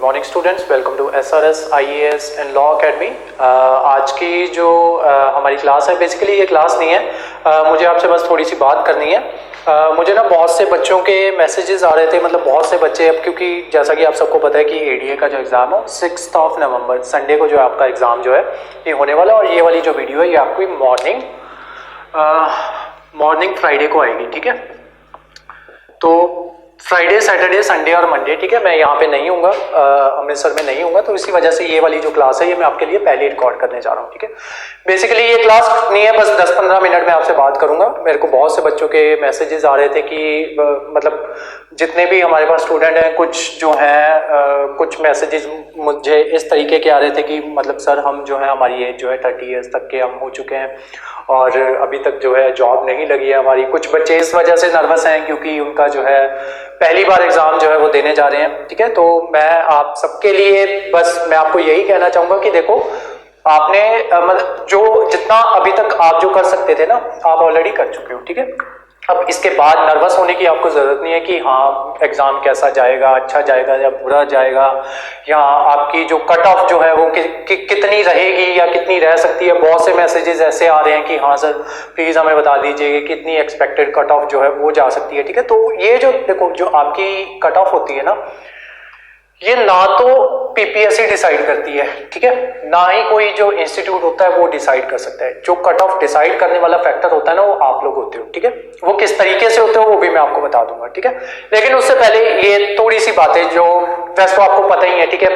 Morning students, welcome to SRS IAS and law academy. आज की जो हमारी क्लास है, बेसिकली ये क्लास नहीं है, मुझे आपसे बस थोड़ी सी बात करनी है। मुझे ना बहुत से बच्चों के मैसेजेस आ रहे थे, मतलब बहुत से बच्चे, अब क्योंकि जैसा कि आप सबको पता है कि ADA का जो एग्ज़ाम है 6 नवंबर संडे को जो है आपका एग्ज़ाम जो है ये होने वाला है। और ये वाली जो वीडियो है ये आपकी मॉर्निंग फ्राइडे को आएगी, ठीक है। तो फ्राइडे, सैटरडे, संडे और मंडे, ठीक है, मैं यहाँ पे नहीं हूँगा, अमृतसर में नहीं हूँगा, तो इसी वजह से ये वाली जो क्लास है ये मैं आपके लिए पहले रिकॉर्ड करने जा रहा हूँ, ठीक है। बेसिकली ये क्लास नहीं है, बस 10-15 मिनट में आपसे बात करूँगा। मेरे को बहुत से बच्चों के मैसेजेस आ रहे थे कि मतलब जितने भी हमारे पास स्टूडेंट हैं, कुछ जो हैं कुछ मैसेजेस मुझे इस तरीके के आ रहे थे कि मतलब सर हम जो है, हमारी एज जो है 30 ईयर्स तक के हम हो चुके हैं और अभी तक जो है जॉब नहीं लगी है हमारी। कुछ बच्चे इस वजह से नर्वस हैं क्योंकि उनका जो है पहली बार एग्जाम जो है वो देने जा रहे हैं, ठीक है। तो मैं आप सबके लिए बस मैं आपको यही कहना चाहूँगा कि देखो, आपने मतलब जो जितना अभी तक आप जो कर सकते थे ना, आप ऑलरेडी कर चुके हो, ठीक है। अब इसके बाद नर्वस होने की आपको ज़रूरत नहीं है कि हाँ एग्ज़ाम कैसा जाएगा, अच्छा जाएगा या बुरा जाएगा, या आपकी जो कट ऑफ जो है वो कितनी रहेगी या कितनी रह सकती है। बहुत से मैसेजेस ऐसे आ रहे हैं कि हाँ सर प्लीज़ हमें बता दीजिए कि कितनी एक्सपेक्टेड कट ऑफ जो है वो जा सकती है, ठीक है। तो ये जो देखो, जो आपकी कट ऑफ होती है ना, ये ना तो PPSC डिसाइड करती है, ठीक है, ना ही कोई जो इंस्टीट्यूट होता है वो डिसाइड कर सकता है। जो कट ऑफ डिसाइड करने वाला फैक्टर होता है ना, वो आप लोग होते हो, ठीक है। वो किस तरीके से होते हो वो भी मैं आपको बता दूंगा, ठीक है। लेकिन उससे पहले ये थोड़ी सी बातें जो वैसे तो आपको पता ही है, ठीक है,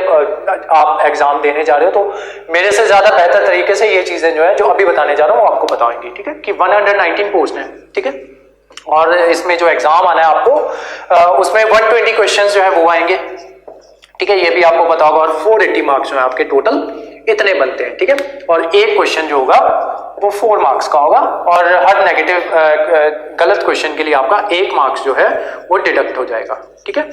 आप एग्जाम देने जा रहे हो तो मेरे से ज्यादा बेहतर तरीके से ये चीजें जो है जो अभी बताने जा रहा हूँ वो आपको बताएंगी, ठीक है। कि 119 पोस्ट है, ठीक है, और इसमें जो एग्जाम आना है आपको उसमें 120 क्वेश्चन जो है वो आएंगे, ठीक है, ये भी आपको पता होगा। और 480 मार्क्स जो है आपके टोटल इतने बनते हैं, ठीक है। और एक क्वेश्चन जो होगा वो 4 मार्क्स का होगा और हर नेगेटिव गलत क्वेश्चन के लिए आपका 1 मार्क्स जो है वो डिडक्ट हो जाएगा, ठीक है।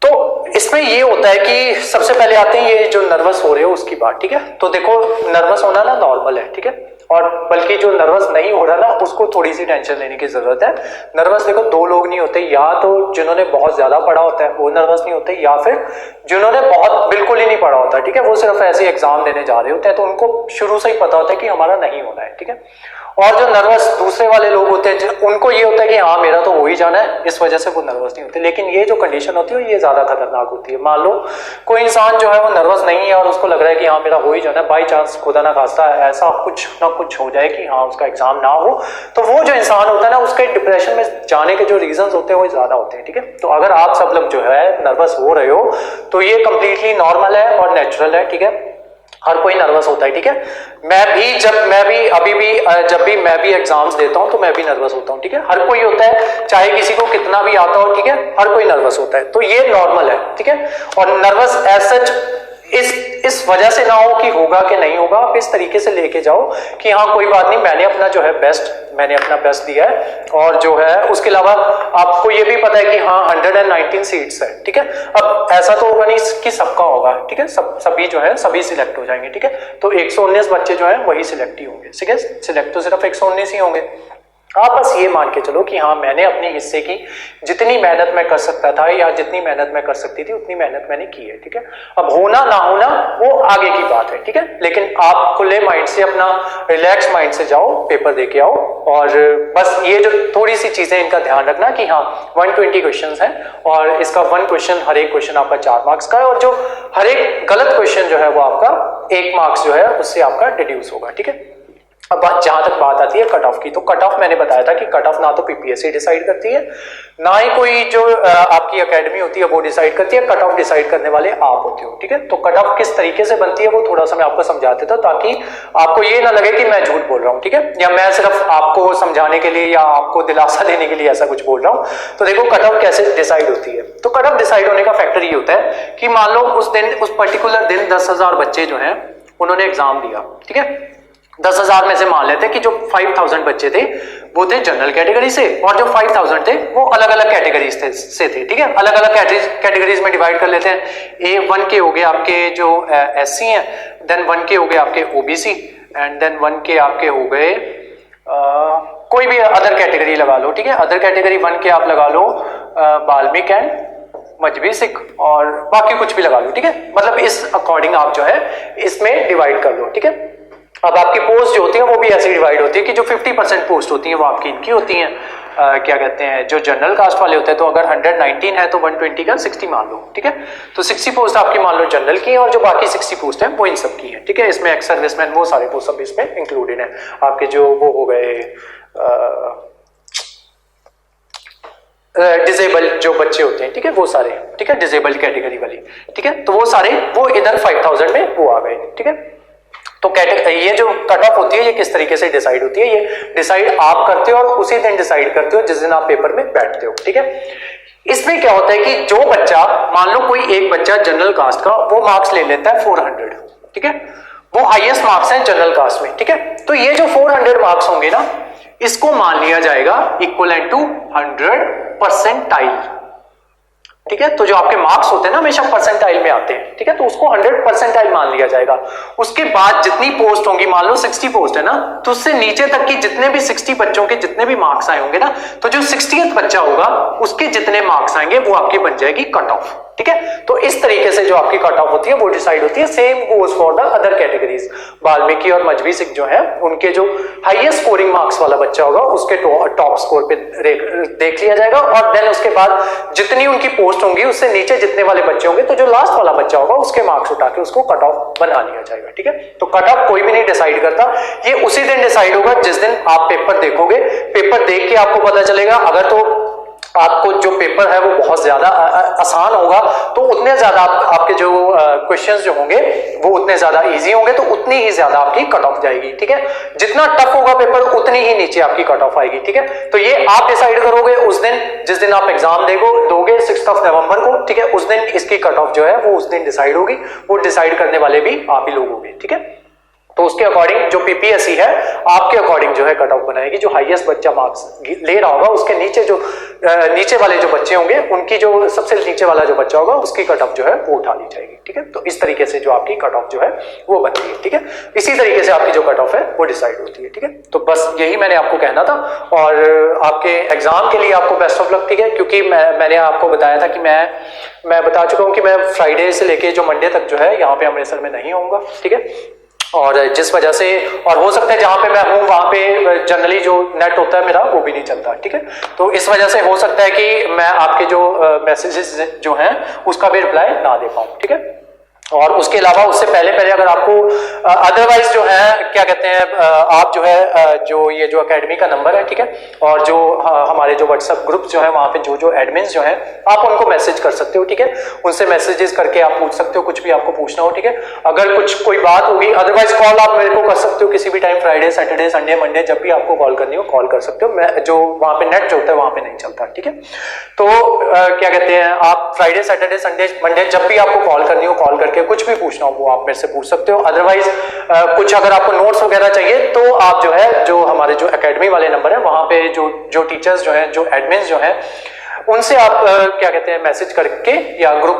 तो इसमें ये होता है कि सबसे पहले आते हैं ये जो नर्वस हो रहे हो उसकी बात, ठीक है। तो देखो, नर्वस होना ना नॉर्मल है, ठीक है, और बल्कि जो नर्वस नहीं हो रहा ना उसको थोड़ी सी टेंशन लेने की जरूरत है। नर्वस देखो दो लोग नहीं होते, या तो जिन्होंने बहुत ज्यादा पढ़ा होता है वो नर्वस नहीं होते, या फिर जिन्होंने बहुत बिल्कुल ही नहीं पढ़ा होता, ठीक है, वो सिर्फ ऐसे एग्जाम देने जा रहे होते हैं, तो उनको शुरू से ही पता होता है कि हमारा नहीं होना है, ठीक है। और जो नर्वस दूसरे वाले लोग होते हैं उनको ये होता है कि हाँ मेरा तो हो ही जाना है, इस वजह से वो नर्वस नहीं होते। लेकिन ये जो कंडीशन होती है ये ज्यादा खतरनाक होती है। मान लो कोई इंसान जो है वो नर्वस नहीं है और उसको लग रहा है कि हाँ मेरा हो ही जाना है, बाई चांस खुदा ना खास्ता ऐसा कुछ ना कुछ हो जाए कि हाँ उसका एग्जाम ना हो, तो वो जो इंसान होता है ना उसके डिप्रेशन में जाने के जो रीजंस होते हैं वो ज्यादा होते हैं, ठीक है। तो अगर आप सब लोग जो है नर्वस हो रहे हो तो ये कंप्लीटली नॉर्मल है और नेचुरल है, ठीक है। हर कोई नर्वस होता है, ठीक है। जब भी मैं भी एग्जाम्स देता हूं तो मैं भी नर्वस होता हूं, ठीक है। हर कोई होता है, चाहे किसी को कितना भी आता हो, ठीक है, हर कोई नर्वस होता है, तो ये नॉर्मल है, ठीक है। और नर्वस एज सच इस वजह से ना हो कि होगा कि नहीं होगा, आप इस तरीके से लेके जाओ कि हाँ कोई बात नहीं, मैंने अपना जो है मैंने अपना बेस्ट दिया है। और जो है उसके अलावा आपको ये भी पता है कि हाँ 119 सीट्स है, ठीक है। अब ऐसा तो होगा नहीं कि सबका होगा, ठीक है, सभी जो है सभी सिलेक्ट हो जाएंगे, ठीक है। तो 119 बच्चे जो है वही सिलेक्ट ही होंगे, ठीक है। सिलेक्ट तो सिर्फ 119 ही होंगे। आप बस ये मान के चलो कि हाँ मैंने अपने हिस्से की जितनी मेहनत मैं कर सकता था या जितनी मेहनत मैं कर सकती थी उतनी मेहनत मैंने की है, ठीक है। अब होना ना होना वो आगे की बात है, ठीक है। लेकिन आप खुले माइंड से, अपना रिलैक्स माइंड से जाओ, पेपर दे के आओ। और बस ये जो थोड़ी सी चीजें इनका ध्यान रखना कि हाँ 120 क्वेश्चन है और इसका 1 क्वेश्चन, हर एक क्वेश्चन आपका 4 मार्क्स का है, और जो हर एक गलत क्वेश्चन जो है वो आपका 1 मार्क्स जो है उससे आपका डिड्यूस होगा, ठीक है। अब जहां तक बात आती है कट ऑफ की, तो कट ऑफ मैंने बताया था कि कट ऑफ ना तो PPSC डिसाइड करती है, ना ही कोई जो आपकी एकेडमी होती है वो डिसाइड करती है। कट ऑफ डिसाइड करने वाले आप होते हो, ठीक है। तो कट ऑफ किस तरीके से बनती है वो थोड़ा सा मैं आपको समझा देता हूं ताकि आपको ये ना लगे कि मैं झूठ बोल रहा हूं, ठीक है, या मैं सिर्फ आपको समझाने के लिए या आपको दिलासा देने के लिए ऐसा कुछ बोल रहा हूं। तो देखो कट ऑफ कैसे डिसाइड होती है। तो कट ऑफ डिसाइड होने का फैक्टर ये होता है कि मान लो उस पर्टिकुलर दिन 10,000 बच्चे जो है उन्होंने एग्जाम दिया, ठीक है। 10,000 में से मान लेते हैं कि जो 5,000 बच्चे थे वो थे जनरल कैटेगरी से, और जो 5,000 थे वो अलग अलग कैटेगरीज से थे, ठीक है। अलग अलग कैटेगरीज में डिवाइड कर लेते हैं। A1 के हो गए आपके जो SC हैं, देन 1 के हो गए आपके OBC, एंड देन 1 के आपके हो गए कोई भी अदर कैटेगरी लगा लो, ठीक है। अदर कैटेगरी 1 के आप लगा लो बाल्मिक एंड मजबी सिख और बाकी कुछ भी लगा लो, ठीक है। मतलब इस अकॉर्डिंग आप जो है इसमें डिवाइड कर लो, ठीक है। अब आपकी पोस्ट जो होती है वो भी ऐसे डिवाइड होती है कि जो 50% पोस्ट होती है वो आपकी इनकी होती हैं, क्या कहते हैं, जो जनरल कास्ट वाले होते हैं। तो अगर 119 है तो 120 का 60 मान लो, ठीक है। तो 60 पोस्ट आपकी मान लो जनरल की है और जो बाकी 60 पोस्ट है वो इन सब की है, ठीक है। इसमें एक्स सर्विसमैन वो सारे पोस्ट सब इसमें इंक्लूडेड है। आपके जो वो हो गए डिसेबल जो बच्चे होते हैं, ठीक है, वो सारे, ठीक है, डिसेबल कैटेगरी वाली, ठीक है। तो वो सारे वो इधर 5000 में वो आ गए, ठीक है। तो ये जो कट ऑफ होती है ये किस तरीके से डिसाइड होती है, ये डिसाइड आप करते हो और उसी दिन डिसाइड करते हो जिस दिन आप पेपर में बैठते हो, ठीक है। इसमें क्या होता है कि जो बच्चा, मान लो कोई एक बच्चा जनरल कास्ट का वो मार्क्स ले लेता है 400, ठीक है, वो हाईएस्ट मार्क्स है जनरल कास्ट में, ठीक है। तो ये जो 400 मार्क्स होंगे ना, इसको मान लिया जाएगा इक्वलेंट टू 100 परसेंटाइल, ठीक है। तो जो आपके मार्क्स होते हैं ना हमेशा परसेंटाइल में आते हैं, ठीक है, तो उसको 100 परसेंटाइल मान लिया जाएगा। उसके बाद जितनी पोस्ट होंगी, मान लो 60 पोस्ट है ना, तो उससे नीचे तक की जितने भी 60 बच्चों के जितने भी मार्क्स आए होंगे ना, तो जो 60th बच्चा होगा उसके जितने मार्क्स आएंगे वो आपकी बन जाएगी कट ऑफ, ठीक है। तो इस तरीके से जो आपकी कट ऑफ होती है वो डिसाइड होती है। Same goes for the other categories. Valmiki और मजबी सिख जो है उनके जो हाईएस्ट स्कोरिंग मार्क्स वाला बच्चा होगा उसके टॉप स्कोर पे देख लिया जाएगा और देन उसके बाद जितनी उनकी पोस्ट होंगी उससे नीचे जितने वाले बच्चे होंगे तो जो लास्ट वाला बच्चा होगा उसके मार्क्स उठा के उसको कट ऑफ बना लिया जाएगा, ठीक है। तो कट ऑफ कोई भी नहीं डिसाइड करता, ये उसी दिन डिसाइड होगा जिस दिन आप पेपर देखोगे। पेपर देख के आपको पता चलेगा। अगर तो आपको जो पेपर है वो बहुत ज्यादा आसान होगा तो उतने ज्यादा आपके जो क्वेश्चंस जो होंगे वो उतने ज्यादा इजी होंगे, तो उतनी ही ज्यादा आपकी कट ऑफ जाएगी, ठीक है। जितना टफ होगा पेपर उतनी ही नीचे आपकी कट ऑफ आएगी, ठीक है। तो ये आप डिसाइड करोगे उस दिन जिस दिन आप एग्जाम दोगे 6 नवंबर को, ठीक है। उस दिन इसकी कट ऑफ जो है वो उस दिन डिसाइड होगी। वो डिसाइड करने वाले भी आप ही लोग होंगे, ठीक है। तो उसके अकॉर्डिंग जो पीपीएससी है आपके अकॉर्डिंग जो है कट ऑफ बनाएगी। जो हाईएस्ट बच्चा मार्क्स ले रहा होगा उसके नीचे जो नीचे वाले जो बच्चे होंगे उनकी जो सबसे नीचे वाला जो बच्चा होगा उसकी कट ऑफ जो है वो उठा ली जाएगी, ठीक है। तो इस तरीके से जो आपकी कट ऑफ जो है वो बनती है, ठीक है। इसी तरीके से आपकी जो कट ऑफ है वो डिसाइड होती है, ठीक है। तो बस यही मैंने आपको कहना था और आपके एग्जाम के लिए आपको बेस्ट ऑफ लक, ठीक है। क्योंकि मैंने आपको बताया था कि मैं बता चुका हूँ कि मैं फ्राइडे से लेके जो मंडे तक जो है यहाँ पे अमृतसर में नहीं होऊंगा, ठीक है। और जिस वजह से, और हो सकता है जहां पे मैं हूं वहां पे जनरली जो नेट होता है मेरा वो भी नहीं चलता, ठीक है। तो इस वजह से हो सकता है कि मैं आपके जो मैसेजेस जो हैं उसका भी रिप्लाई ना दे पाऊं, ठीक है। और उसके अलावा उससे पहले अगर आपको अदरवाइज जो है क्या कहते हैं आप जो है जो ये जो एकेडमी का नंबर है, ठीक है, और जो हमारे जो व्हाट्सएप ग्रुप जो है वहां पे जो एडमिन्स जो हैं आप उनको मैसेज कर सकते हो, ठीक है। उनसे मैसेजेस करके आप पूछ सकते हो कुछ भी आपको पूछना हो, ठीक है। अगर कुछ कोई बात होगी, अदरवाइज कॉल आप मेरे को कर सकते हो किसी भी time, Friday Saturday Sunday Monday जब भी आपको कॉल करनी हो कॉल कर सकते हो। मैं जो वहां पे नेट जो होता है वहां पे नहीं चलता, ठीक है। तो क्या कहते हैं आप फ्राइडे सैटरडे संडे मंडे जब भी आपको कॉल करनी हो कॉल करके कुछ भी पूछना हो वो आप मेरे से पूछ सकते हो। अदरवाइज कुछ अगर आपको नोट्स वगैरह चाहिए तो आप जो है जो हमारे जो एकेडमी वाले नंबर है वहां पे जो टीचर्स जो हैं जो एडमिन्स जो हैं उनसे आप क्या कहते हैं मैसेज करके या ग्रुप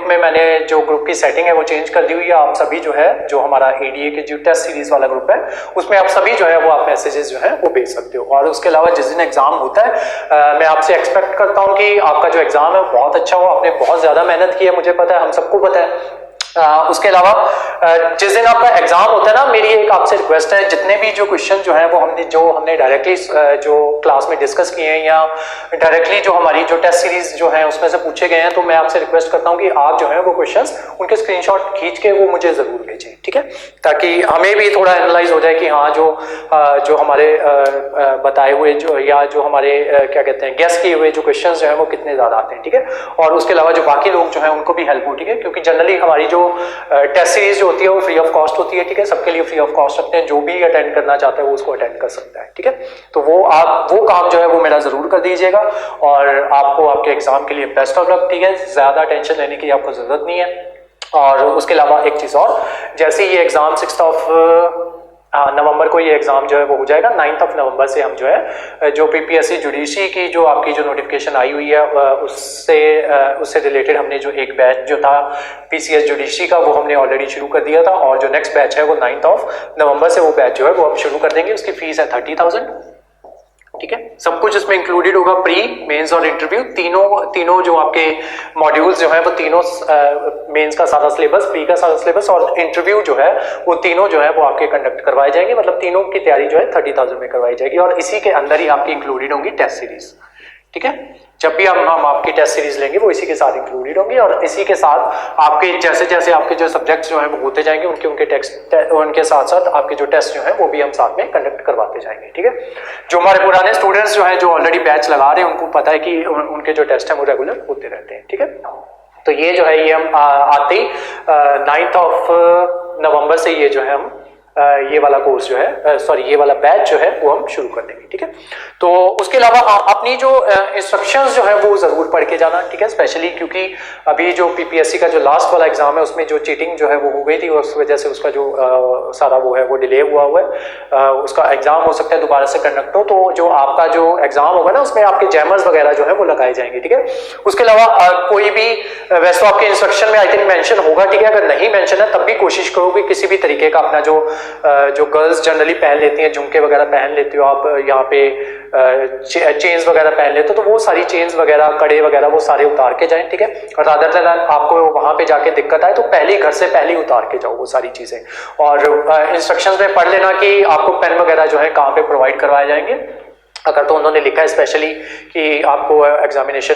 में मैंने जो ग्रुप की सेटिंग है वो चेंज कर दी हुई है। आप सभी जो है जो हमारा एडीए के जो टेस्ट सीरीज वाला ग्रुप है उसमें आप सभी जो है वो आप मैसेजेस जो है वो भेज सकते हो। और उसके अलावा जिस दिन एग्जाम होता है मैं आपसे एक्सपेक्ट करता हूँ कि आपका जो एग्जाम है बहुत अच्छा हो। आपने बहुत ज्यादा मेहनत की है, मुझे पता है, हम सबको पता है। उसके अलावा जिस दिन आपका एग्जाम होता है ना, मेरी एक आपसे रिक्वेस्ट है, जितने भी जो क्वेश्चन जो है वो हमने डायरेक्टली जो क्लास में डिस्कस किए हैं या डायरेक्टली जो हमारी जो टेस्ट सीरीज जो है उसमें से पूछे गए हैं, तो मैं आपसे रिक्वेस्ट करता हूं कि आप जो है वो क्वेश्चंस उनके स्क्रीनशॉट खींच के वो मुझे जरूर भेजें, ठीक है, ताकि हमें भी थोड़ा एनालाइज हो जाए कि हाँ जो हमारे बताए हुए जो या जो हमारे क्या कहते हैं गेस किए हुए जो क्वेश्चन जो है वो कितने ज्यादा आते हैं, ठीक है। और उसके अलावा जो बाकी लोग जो है उनको भी हेल्प हो, ठीक है, क्योंकि जनरली हमारी जो टेस्ट सीरीज जो होती है वो फ्री ऑफ कॉस्ट होती है, ठीक है, सबके लिए फ्री ऑफ कॉस्ट रखते हैं। जो भी अटेंड करना चाहता है वो उसको अटेंड कर सकता है, ठीक है। तो वो काम जो है वो मेरा जरूर कर दीजिएगा और आपको आपके एग्जाम के लिए बेस्ट ऑफ लक, ठीक है। ज्यादा टेंशन लेने की आपको जरूरत नहीं है। और उसके अलावा एक चीज और, जैसे ये एग्जाम 6 नवंबर को ये एग्जाम जो है वो हो जाएगा, 9 नवंबर से हम जो है जो पीपीएससी जुडिशरी की जो आपकी जो नोटिफिकेशन आई हुई है उससे रिलेटेड हमने जो एक बैच जो था पीसीएस जुडिशरी का वो हमने ऑलरेडी शुरू कर दिया था। और जो नेक्स्ट बैच है वो 9 नवंबर से वो बैच जो है वो हम शुरू कर देंगे। उसकी फीस है 30,000, ठीक है। सब कुछ इसमें इंक्लूडेड होगा, प्री, मेंस और इंटरव्यू, तीनों जो आपके मॉड्यूल्स जो है वो तीनों, मेंस का सारा सिलेबस, प्री का सारा सिलेबस और इंटरव्यू जो है वो तीनों जो है वो आपके कंडक्ट करवाए जाएंगे। मतलब तीनों की तैयारी जो है 30,000 में करवाई जाएगी और इसी के अंदर ही आपकी इंक्लूडेड होंगी टेस्ट सीरीज। ठीक है, जब भी हम आपकी टेस्ट सीरीज लेंगे वो इसी के साथ इंक्लूडेड होंगी और इसी के साथ आपके जैसे जैसे आपके जो सब्जेक्ट्स जो है वो होते जाएंगे उनके साथ साथ आपके जो टेस्ट जो है वो भी हम साथ में कंडक्ट करवाते जाएंगे। ठीक है, जो हमारे पुराने स्टूडेंट्स जो हैं जो ऑलरेडी बैच लगा रहे हैं उनको पता है कि उनके जो टेस्ट हैं वो रेगुलर होते रहते हैं। ठीक है, तो ये जो है ये हम आते ही 9 नवंबर से ये जो है हम ये वाला कोर्स जो है सॉरी ये वाला बैच जो है वो हम शुरू कर देंगे। ठीक है, तो उसके अलावा अपनी जो इंस्ट्रक्शंस जो है वो जरूर पढ़ के जाना। ठीक है, स्पेशली क्योंकि अभी जो पीपीएससी का जो लास्ट वाला एग्जाम है उसमें जो चीटिंग जो है वो हो गई थी और उस वजह से उसका जो सारा वो है वो डिले हुआ है। उसका एग्जाम हो सकता है दोबारा से कंडक्ट हो, तो जो आपका जो एग्जाम होगा ना उसमें आपके जैमर्स वगैरह जो है वो लगाए जाएंगे। ठीक है, उसके अलावा कोई भी वैसे तो आपके इंस्ट्रक्शन में आई थिंक मेंशन होगा। ठीक है, अगर नहीं मेंशन है तब भी कोशिश करो कि किसी भी तरीके का अपना जो गर्ल्स जनरली पहन लेती हैं, झुमके वगैरह पहन लेती हो आप, यहाँ पे चेन्स वगैरह पहन लेते हो, तो वो सारी चेन्स वगैरह, कड़े वगैरह वो सारे उतार के जाएं। ठीक है, और रादर देन आपको वहां पे जाके दिक्कत आए तो पहले घर से पहले उतार के जाओ वो सारी चीजें। और इंस्ट्रक्शंस में पढ़ लेना कि आपको पेन वगैरह जो है कहाँ पे प्रोवाइड करवाए जाएंगे। अगर तो उन्होंने लिखा है स्पेशली कि आपको एग्जामिनेशन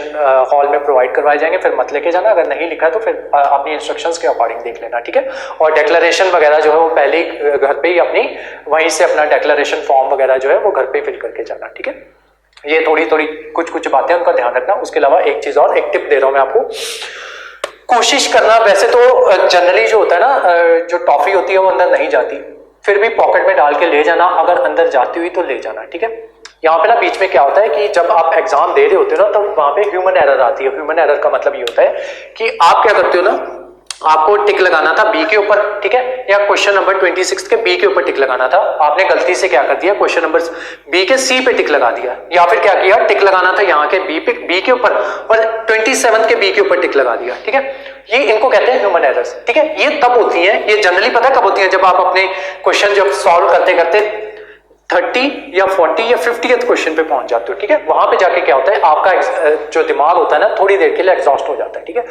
हॉल में प्रोवाइड करवाए जाएंगे फिर मत लेके जाना, अगर नहीं लिखा है तो फिर अपनी इंस्ट्रक्शंस के अकॉर्डिंग देख लेना। ठीक है, और डिक्लेरेशन वगैरह जो है वो पहले ही घर पे ही अपनी वहीं से अपना डिक्लेरेशन फॉर्म वगैरह जो है वो घर पे फिल करके जाना। ठीक है, ये थोड़ी कुछ बातें उनका ध्यान रखना। उसके अलावा एक चीज और, एक टिप दे रहा हूं मैं आपको, कोशिश करना, वैसे तो जनरली जो होता है ना जो टॉफी होती है वो अंदर नहीं जाती, फिर भी पॉकेट में डाल के ले जाना, अगर अंदर जाती हुई तो ले जाना। ठीक है, यहाँ पे ना बीच में क्या होता है कि जब आप एग्जाम दे रहे होते हो ना तब वहां पे ह्यूमन एरर आती है। ह्यूमन एरर का मतलब ये होता है कि आप क्या करते हो ना, आपको टिक लगाना था बी के ऊपर, ठीक है, या क्वेश्चन नंबर 26 के बी के ऊपर टिक लगाना था, आपने गलती से क्या कर दिया, क्वेश्चन नंबर बी के सी पे टिक लगा दिया, या फिर क्या किया, टिक लगाना था यहाँ के बी के ऊपर और 27 के बी के ऊपर टिक लगा दिया। ठीक है, ये इनको कहते हैं ह्यूमन एरर्स। ठीक है, ये तब होती है, ये जनरली पता कब होती है, जब आप अपने क्वेश्चन जब सॉल्व करते करते 30 या 40 या 50th क्वेश्चन पे पहुंच जाते हो। ठीक है, वहां पे जाके क्या होता है, आपका जो दिमाग होता है ना थोड़ी देर के लिए एग्जॉस्ट हो जाता है। ठीक है,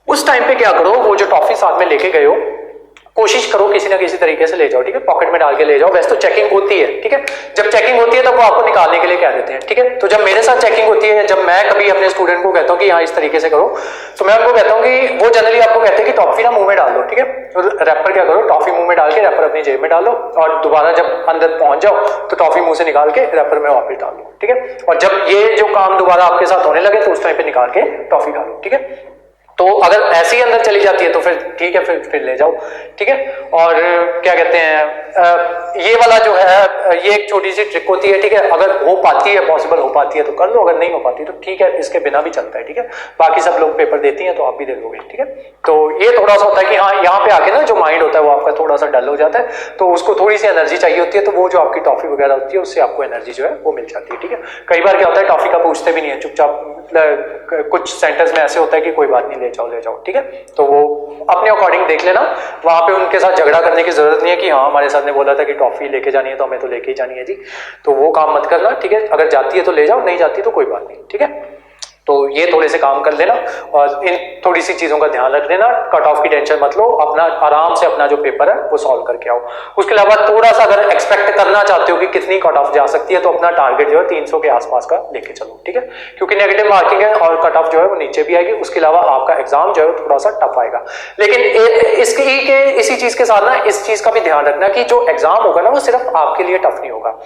उस टाइम पे क्या करो, वो जो टॉफी साथ में लेके गए हो कोशिश करो किसी ना किसी तरीके से ले जाओ। ठीक है, पॉकेट में डाल के ले जाओ। वैसे तो चेकिंग होती है, ठीक है, जब चेकिंग होती है तब वो आपको निकालने के लिए कह देते हैं। ठीक है, तो जब मेरे साथ चेकिंग होती है, जब मैं कभी अपने स्टूडेंट को कहता हूँ कि हाँ इस तरीके से करो, तो मैं उनको कहता हूँ कि वो जनरली आपको कहते हैं कि टॉफी ना मुंह में डाल दो। ठीक है, तो रैपर क्या करो, टॉफी मुंह में डाल के रैपर अपनी जेब में डालो और दोबारा जब अंदर पहुंच जाओ तो टॉफी मुंह से निकाल के रैपर में वापस डाल दो। ठीक है, और जब ये जो काम दोबारा आपके साथ होने लगे तो उस टाइम पे निकाल के टॉफी डालो। ठीक है, तो अगर ऐसे ही अंदर चली जाती है तो फिर ठीक है, फिर ले जाओ। ठीक है, और क्या कहते हैं, ये वाला जो है ये एक छोटी सी ट्रिक होती है। ठीक है, अगर हो पाती है, पॉसिबल हो पाती है तो कर लो, अगर नहीं हो पाती तो ठीक है, इसके बिना भी चलता है। ठीक है, बाकी सब लोग पेपर देती हैं तो आप भी दे लोगे। ठीक है, तो ये थोड़ा सा होता है कि हाँ यहाँ पे आके ना जो माइंड होता है वो आपका थोड़ा सा डल हो जाता है, तो उसको थोड़ी सी एनर्जी चाहिए होती है, तो वो जो आपकी टॉफी वगैरह होती है उससे आपको एनर्जी जो है वो मिल जाती है। ठीक है, कई बार क्या होता है टॉफी का पूछते भी नहीं है, चुपचाप कुछ सेंटर्स में ऐसे होता है कि कोई बात नहीं ले जाओ। ठीक है, तो वो अपने अकॉर्डिंग देख लेना, वहां पे उनके साथ झगड़ा करने की जरूरत नहीं है कि हाँ हमारे साथ ने बोला था कि टॉफी लेके जानी है तो हमें तो लेके ही जानी है जी, तो वो काम मत करना। ठीक है, अगर जाती है तो ले जाओ, नहीं जाती तो कोई बात नहीं। ठीक है, तो ये थोड़े से काम कर लेना और इन थोड़ी सी चीजों का ध्यान रख लेना, कट ऑफ की टेंशन मत लो, अपना आराम से अपना जो पेपर है वो सॉल्व करके आओ। उसके अलावा थोड़ा सा अगर एक्सपेक्ट करना चाहते हो कि कितनी कट ऑफ जा सकती है तो अपना टारगेट जो है 300 के आसपास का लेके चलो। ठीक है, क्योंकि नेगेटिव मार्किंग है और कट ऑफ जो है वो नीचे भी आएगी। उसके अलावा आपका एग्जाम जो है थोड़ा सा टफ आएगा, लेकिन इसी चीज के साथ ना इस चीज का भी ध्यान रखना कि जो एग्जाम होगा ना वो सिर्फ आपके लिए टफ नहीं होगा,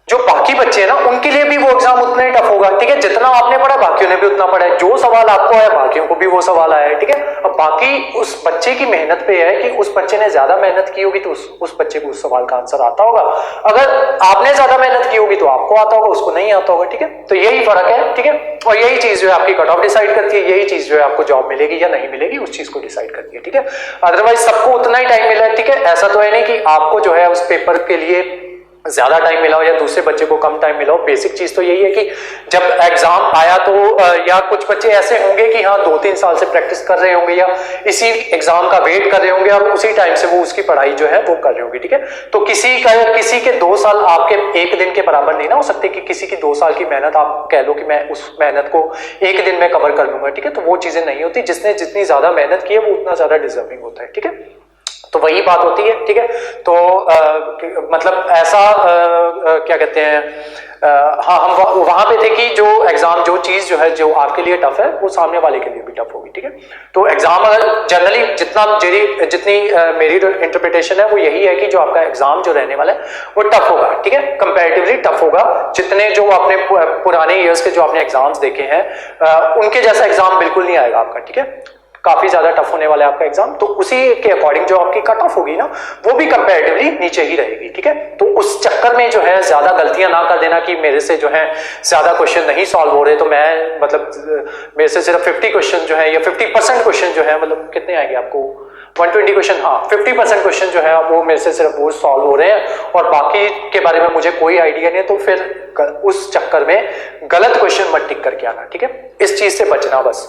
जो बाकी बच्चे हैं ना उनके लिए भी वो एग्जाम उतना ही टफ होगा। ठीक है, जितना आपने पढ़ा बाकियों ने भी उतना पढ़ा है, जो सवाल आपको आया बाकियों को भी वो सवाल आया है। ठीक है, अब बाकी उस बच्चे की मेहनत पे है कि उस बच्चे ने ज्यादा मेहनत की होगी तो उस बच्चे को उस सवाल का आंसर आता होगा, अगर आपने ज्यादा मेहनत की होगी तो आपको आता होगा, उसको नहीं आता होगा। ठीक है, तो यही फर्क है। ठीक है, और यही चीज जो है आपकी कट ऑफ डिसाइड करती है, यही चीज जो है आपको जॉब मिलेगी या नहीं मिलेगी उस चीज को डिसाइड करती है। ठीक है, अदरवाइज सबको उतना ही टाइम मिला है। ठीक है, ऐसा तो है नहीं कि आपको जो है उस पेपर के लिए ज्यादा टाइम मिला हो या दूसरे बच्चे को कम टाइम मिला हो, बेसिक चीज तो यही है कि जब एग्जाम आया तो या कुछ बच्चे ऐसे होंगे कि हाँ 2-3 साल से प्रैक्टिस कर रहे होंगे या इसी एग्जाम का वेट कर रहे होंगे और उसी टाइम से वो उसकी पढ़ाई जो है वो कर रहे होंगे, ठीक है। तो किसी के 2 साल आपके एक दिन के बराबर नहीं ना हो सकते कि किसी की 2 साल की मेहनत आप कह लो कि मैं उस मेहनत को एक दिन में कवर कर लूंगा, ठीक है। तो वो चीजें नहीं होती, जिसने जितनी ज्यादा मेहनत की है वो उतना ज्यादा डिजर्विंग होता है, ठीक है। तो वही बात होती है, ठीक है। तो मतलब ऐसा क्या कहते हैं, हाँ हम वहां पे थे कि जो एग्जाम जो चीज जो है जो आपके लिए टफ है वो सामने वाले के लिए भी टफ होगी, ठीक है। तो एग्जाम अगर जनरली जितनी मेरी इंटरप्रिटेशन है वो यही है कि जो आपका एग्जाम जो रहने वाला है वो टफ होगा, ठीक है, कंपैरेटिवली टफ होगा। जितने जो आपने पुराने ईयर्स के जो आपने एग्जाम्स देखे हैं उनके जैसा एग्जाम बिल्कुल नहीं आएगा आपका, ठीक है। काफी ज्यादा टफ होने वाला है आपका एग्जाम, तो उसी के अकॉर्डिंग जो आपकी कट ऑफ होगी ना वो भी कंपैरेटिवली नीचे ही रहेगी, ठीक है। तो उस चक्कर में जो है ज्यादा गलतियां ना कर देना कि मेरे से जो है ज्यादा क्वेश्चन नहीं सॉल्व हो रहे, तो मैं मतलब मेरे से सिर्फ 50 क्वेश्चन जो है या 50% क्वेश्चन जो है, मतलब कितने आएंगे आपको 120 क्वेश्चन, हाँ 50% क्वेश्चन जो है वो मेरे से सिर्फ वो सॉल्व हो रहे हैं और बाकी के बारे में मुझे कोई आइडिया नहीं है, तो फिर उस चक्कर में गलत क्वेश्चन मत टिक करके आना, ठीक है। इस चीज से बचना, बस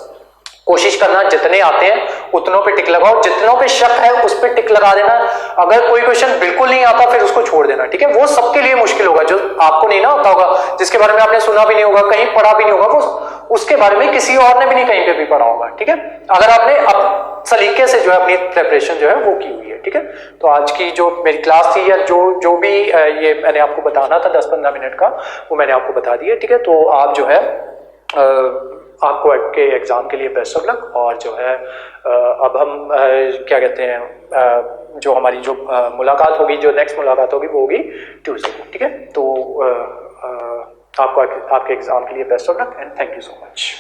कोशिश करना जितने आते हैं उतनों पे टिक लगाओ, जितनों पे शक है उस पे टिक लगा देना। अगर कोई क्वेश्चन बिल्कुल नहीं आता फिर उसको छोड़ देना, ठीक है। वो सबके लिए मुश्किल होगा, जो आपको नहीं ना आता होगा, जिसके बारे में आपने सुना भी नहीं होगा, कहीं पढ़ा भी नहीं होगा, वो उसके बारे में किसी और ने भी नहीं कहीं पे भी पढ़ा होगा, ठीक है। अगर आपने अब सलीके से जो है अपनी प्रेपरेशन जो है वो की हुई है, ठीक है। तो आज की जो मेरी क्लास थी या जो भी ये मैंने आपको बताना था 10-15 मिनट का, वो मैंने आपको बता दिया, ठीक है। तो आप जो है आपको आपके एग्जाम के लिए बेस्ट ऑफ लक, और जो है अब हम क्या कहते हैं जो हमारी जो मुलाकात होगी, जो नेक्स्ट मुलाकात होगी वो होगी ट्यूसडे को, ठीक है। तो आपको आपके एग्जाम के लिए best of luck and thank you so much.